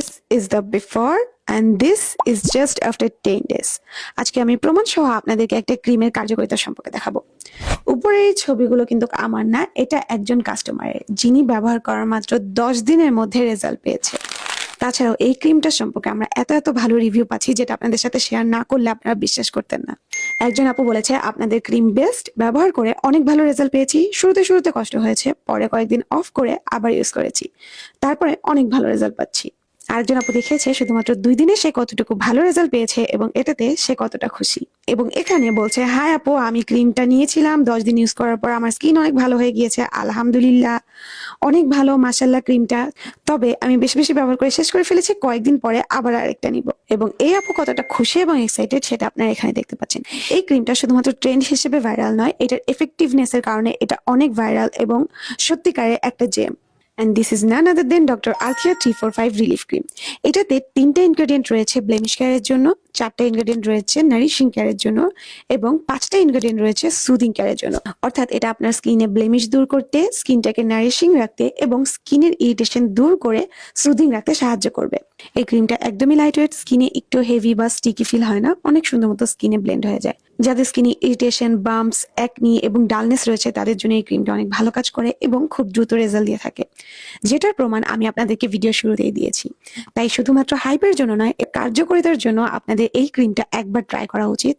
This is the before and this is just after 10 days. আজকে আমি প্রমাণ সহ আপনাদেরকে একটা ক্রিমের কার্যকারিতা সম্পর্কে দেখাবো। উপরের এই ছবিগুলো কিন্তু আমার না, এটা একজন কাস্টমারের, যিনি ব্যবহার করার মাত্র 10 দিনের মধ্যে রেজাল্ট পেয়েছে। তাছাড়াও এই ক্রিমটা সম্পর্কে আমরা এত ভালো রিভিউ পাচ্ছি, যেটা আপনাদের সাথে শেয়ার না করলে আপনারা বিশ্বাস করতেন না। একজন আপু বলেছে, আপনাদের ক্রিম বেস্ট, ব্যবহার করে অনেক ভালো রেজাল্ট পেয়েছি। শুরুতে কষ্ট হয়েছে, পরে কয়েকদিন অফ করে আবার ইউজ করেছি, তারপরে অনেক ভালো রেজাল্ট পাচ্ছি। আরেকজন আপু দেখিয়েছে শুধুমাত্র 2 দিনে সে কতটুকু ভালো রেজাল্ট পেয়েছে এবং এটাতে সে কতটা খুশি। এবং এখানে বলছে, হাই আপু, আমি ক্রিমটা নিয়েছিলাম, 10 দিন ইউজ করার পর আমার স্কিন অনেক ভালো হয়ে গিয়েছে, আলহামদুলিল্লাহ, অনেক ভালো, মাশাআল্লাহ ক্রিমটা। তবে আমি বেশি ব্যবহার করে শেষ করে ফেলেছি, কয়েকদিন পরে আবার আরেকটা নিব। এবং এই আপু কতটা খুশি এবং এক্সাইটেড সেটা আপনারা এখানে দেখতে পাচ্ছেন। এই ক্রিমটা শুধুমাত্র ট্রেন্ড হিসেবে ভাইরাল নয়, এটার এফেক্টিভনেসের কারণে এটা অনেক ভাইরাল এবং সত্যিকারের একটা জেম। And this is none other than Dr. Althea 345 relief cream. এটাতে 3টা ইনগ্রেডিয়েন্ট রয়েছে ব্লেমিশ কেয়ারের জন্য, 4টা ইনগ্রেডিয়েন্ট রয়েছে নারিশিং কেয়ারের জন্য এবং 5টা ইনগ্রেডিয়েন্ট রয়েছে সুদিং কেয়ারের জন্য। অর্থাৎ এটা আপনার স্কিনে ব্লেমিশ দূর করতে, স্কিনটাকে নারিশিং রাখতে এবং স্কিনের ইরিটেশন দূর করে সুদিং রাখতে সাহায্য করবে। এই ক্রিমটা একদমই লাইটওয়েট, স্কিনে একটু হেভি বা স্টিকি ফিল হয় না, অনেক সুন্দর মতো স্কিনে ব্লেন্ড হয়ে যায়। যাদের স্কিনে ইরিটেশন, বাম্পস, একনি এবং ডালনেস রয়েছে তাদের জন্য এই ক্রিমটা অনেক ভালো কাজ করে এবং খুব দ্রুত রেজাল্ট দিয়ে থাকে, যেটার প্রমাণ আমি আপনাদেরকে ভিডিও শুরুতেই দিয়েছি। তাই শুধুমাত্র হাইপের জন্য নয়, এর কার্যকারিতার জন্য আপনাদের এই ক্রিমটা একবার ট্রাই করা উচিত।